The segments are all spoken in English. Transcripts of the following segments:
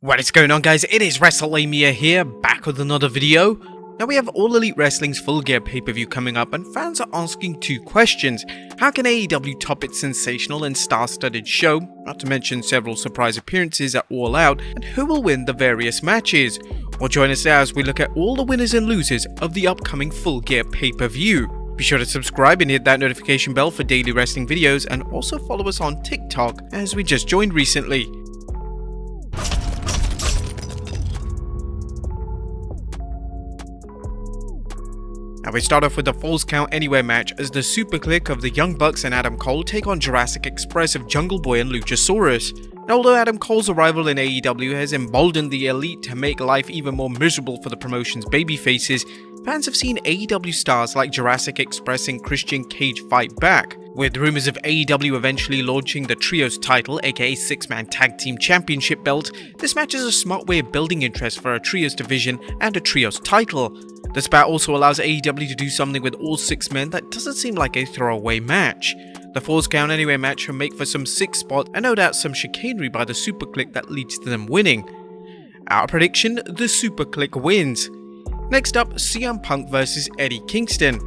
What is going on, guys? It is Wrestlelamia here, back with another video. Now we have All Elite Wrestling's Full Gear pay-per-view coming up, and fans are asking two questions. How can AEW top its sensational and star-studded show, not to mention several surprise appearances at All Out, and who will win the various matches? Well, join us now as we look at all the winners and losers of the upcoming Full Gear pay-per-view. Be sure to subscribe and hit that notification bell for daily wrestling videos, and also follow us on TikTok as we just joined recently. Now we start off with the Falls Count Anywhere match as the Superkliq of the Young Bucks and Adam Cole take on Jurassic Express of Jungle Boy and Luchasaurus. Now, although Adam Cole's arrival in AEW has emboldened the Elite to make life even more miserable for the promotion's babyfaces, fans have seen AEW stars like Jurassic Express and Christian Cage fight back. With rumors of AEW eventually launching the Trios title, aka 6-man Tag Team Championship belt, this match is a smart way of building interest for a Trios division and a Trios title. This bout also allows AEW to do something with all 6 men that doesn't seem like a throwaway match. The Falls Count Anywhere match will make for some sick spots and no doubt some chicanery by the Superkliq that leads to them winning. Our prediction, the Superkliq wins. Next up, CM Punk vs Eddie Kingston.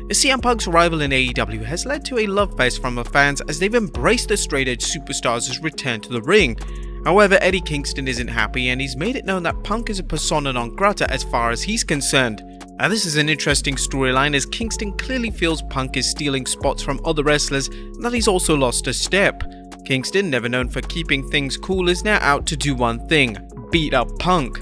CM Punk's arrival in AEW has led to a love fest from the fans as they've embraced the straight-edge superstars' return to the ring. However, Eddie Kingston isn't happy and he's made it known that Punk is a persona non grata as far as he's concerned. Now this is an interesting storyline as Kingston clearly feels Punk is stealing spots from other wrestlers and that he's also lost a step. Kingston, never known for keeping things cool, is now out to do one thing: beat up Punk.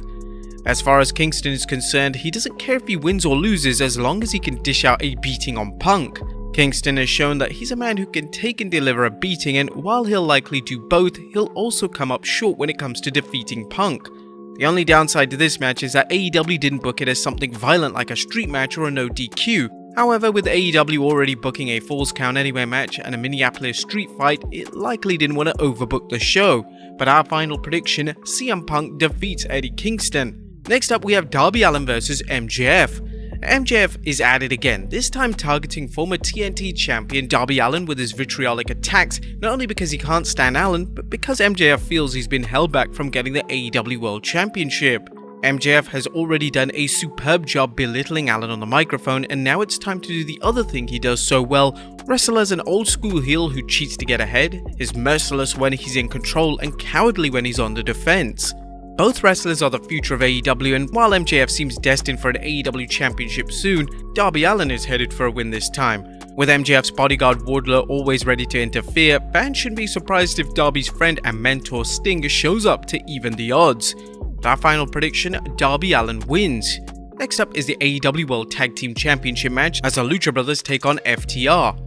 As far as Kingston is concerned, he doesn't care if he wins or loses as long as he can dish out a beating on Punk. Kingston has shown that he's a man who can take and deliver a beating, and while he'll likely do both, he'll also come up short when it comes to defeating Punk. The only downside to this match is that AEW didn't book it as something violent like a street match or a no DQ. However, with AEW already booking a Falls Count Anywhere match and a Minneapolis street fight, it likely didn't want to overbook the show. But our final prediction, CM Punk defeats Eddie Kingston. Next up we have Darby Allin vs MJF. MJF is at it again, this time targeting former TNT champion Darby Allin with his vitriolic attacks, not only because he can't stand Allin, but because MJF feels he's been held back from getting the AEW World Championship. MJF has already done a superb job belittling Allin on the microphone, and now it's time to do the other thing he does so well: wrestle as an old school heel who cheats to get ahead, is merciless when he's in control, and cowardly when he's on the defense. Both wrestlers are the future of AEW, and while MJF seems destined for an AEW championship soon, Darby Allin is headed for a win this time. With MJF's bodyguard Wardlow always ready to interfere, fans shouldn't be surprised if Darby's friend and mentor Sting shows up to even the odds. With our final prediction, Darby Allin wins. Next up is the AEW World Tag Team Championship match as the Lucha Brothers take on FTR.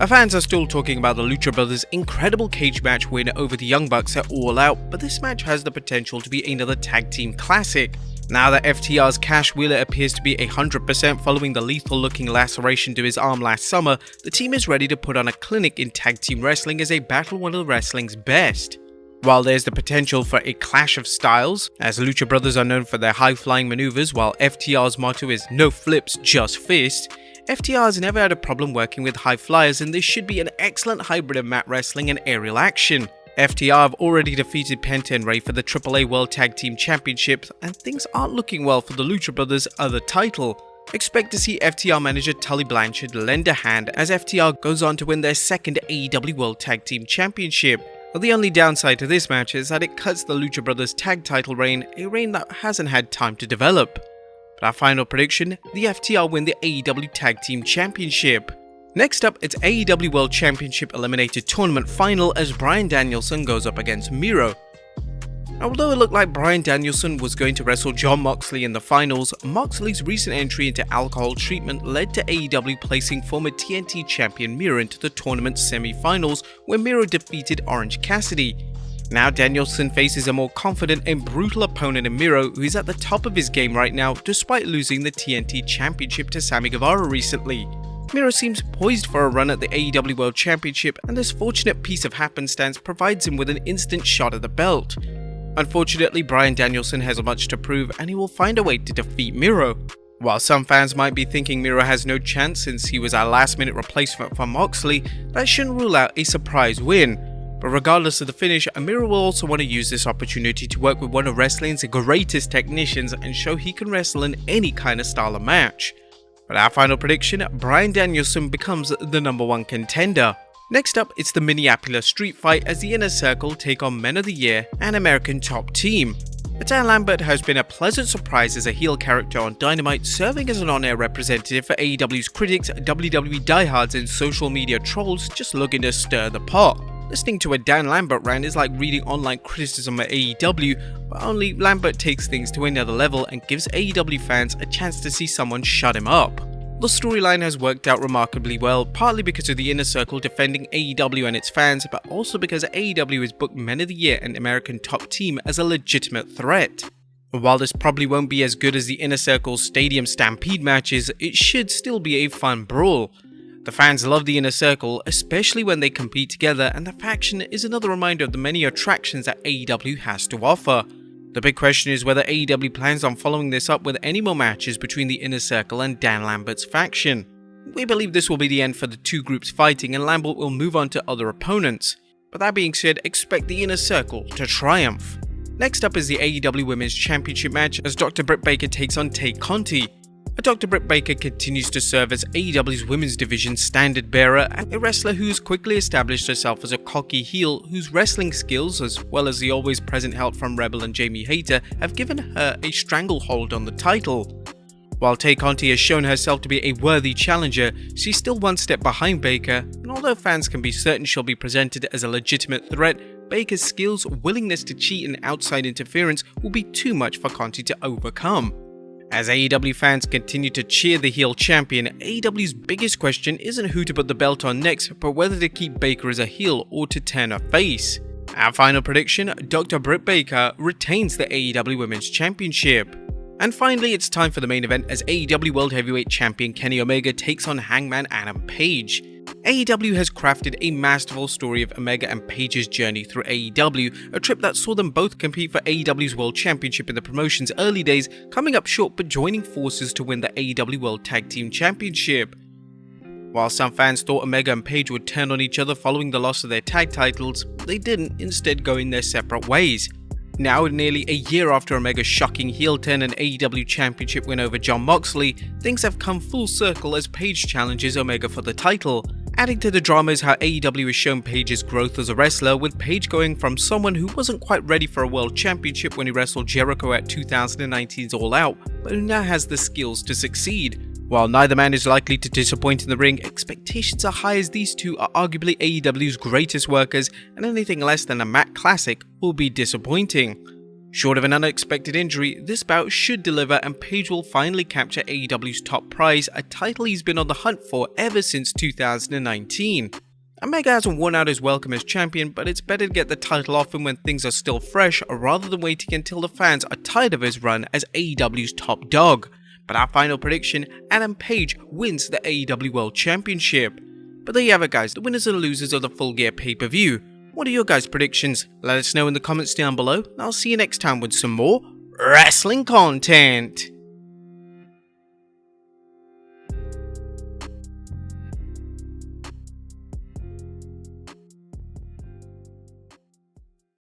Our fans are still talking about the Lucha Brothers' incredible cage match win over the Young Bucks at All Out, but this match has the potential to be another tag team classic. Now that FTR's Cash Wheeler appears to be 100% following the lethal looking laceration to his arm last summer, the team is ready to put on a clinic in tag team wrestling as they battle one of wrestling's best. While there's the potential for a clash of styles, as Lucha Brothers are known for their high-flying maneuvers while FTR's motto is no flips, just fist, FTR has never had a problem working with high flyers, and this should be an excellent hybrid of mat wrestling and aerial action. FTR have already defeated Penta and Ray for the AAA World Tag Team Championships, and things aren't looking well for the Lucha Brothers' other title. Expect to see FTR manager Tully Blanchard lend a hand as FTR goes on to win their second AEW World Tag Team Championship. Well, the only downside to this match is that it cuts the Lucha Brothers' tag title reign, a reign that hasn't had time to develop. But our final prediction, the FTR win the AEW Tag Team Championship. Next up, it's AEW World Championship Eliminator Tournament Final as Bryan Danielson goes up against Miro. Although it looked like Bryan Danielson was going to wrestle Jon Moxley in the finals, Moxley's recent entry into alcohol treatment led to AEW placing former TNT champion Miro into the tournament semi-finals, where Miro defeated Orange Cassidy. Now Danielson faces a more confident and brutal opponent in Miro, who is at the top of his game right now despite losing the TNT Championship to Sammy Guevara recently. Miro seems poised for a run at the AEW World Championship, and this fortunate piece of happenstance provides him with an instant shot at the belt. Unfortunately, Bryan Danielson has much to prove and he will find a way to defeat Miro. While some fans might be thinking Miro has no chance since he was a last-minute replacement for Moxley, that shouldn't rule out a surprise win. But regardless of the finish, Miro will also want to use this opportunity to work with one of wrestling's greatest technicians and show he can wrestle in any kind of style of match. But our final prediction, Bryan Danielson becomes the #1 contender. Next up, it's the Minneapolis Street Fight as the Inner Circle take on Men of the Year and American Top Team. Dan Lambert has been a pleasant surprise as a heel character on Dynamite, serving as an on-air representative for AEW's critics, WWE diehards and social media trolls just looking to stir the pot. Listening to a Dan Lambert rant is like reading online criticism at AEW, but only Lambert takes things to another level and gives AEW fans a chance to see someone shut him up. The storyline has worked out remarkably well, partly because of the Inner Circle defending AEW and its fans, but also because AEW has booked Men of the Year and American Top Team as a legitimate threat. While this probably won't be as good as the Inner Circle's Stadium Stampede matches, it should still be a fun brawl. The fans love the Inner Circle, especially when they compete together, and the faction is another reminder of the many attractions that AEW has to offer. The big question is whether AEW plans on following this up with any more matches between the Inner Circle and Dan Lambert's faction. We believe this will be the end for the two groups fighting and Lambert will move on to other opponents. But that being said, expect the Inner Circle to triumph. Next up is the AEW Women's Championship match as Dr. Britt Baker takes on Conti. Dr. Britt Baker continues to serve as AEW's women's division standard bearer and a wrestler who's quickly established herself as a cocky heel whose wrestling skills, as well as the always present help from Rebel and Jamie Hayter, have given her a stranglehold on the title. While Conti has shown herself to be a worthy challenger, she's still one step behind Baker, and although fans can be certain she'll be presented as a legitimate threat, Baker's skills, willingness to cheat and outside interference will be too much for Conti to overcome. As AEW fans continue to cheer the heel champion, AEW's biggest question isn't who to put the belt on next, but whether to keep Baker as a heel or to turn her face. Our final prediction, Dr. Britt Baker retains the AEW Women's Championship. And finally, it's time for the main event as AEW World Heavyweight Champion Kenny Omega takes on Hangman Adam Page. AEW has crafted a masterful story of Omega and Page's journey through AEW, a trip that saw them both compete for AEW's World Championship in the promotion's early days, coming up short but joining forces to win the AEW World Tag Team Championship. While some fans thought Omega and Page would turn on each other following the loss of their tag titles, they didn't, instead going their separate ways. Now, nearly a year after Omega's shocking heel turn and AEW Championship win over Jon Moxley, things have come full circle as Page challenges Omega for the title. Adding to the drama is how AEW has shown Page's growth as a wrestler, with Page going from someone who wasn't quite ready for a world championship when he wrestled Jericho at 2019's All Out, but who now has the skills to succeed. While neither man is likely to disappoint in the ring, expectations are high as these two are arguably AEW's greatest workers, and anything less than a Mac Classic will be disappointing. Short of an unexpected injury, this bout should deliver and Page will finally capture AEW's top prize, a title he's been on the hunt for ever since 2019. Omega hasn't worn out his welcome as champion, but it's better to get the title off him when things are still fresh rather than waiting until the fans are tired of his run as AEW's top dog. But our final prediction, Adam Page wins the AEW World Championship. But there you have it guys, the winners and losers of the Full Gear pay-per-view. What are your guys' predictions? Let us know in the comments down below, and I'll see you next time with some more wrestling content.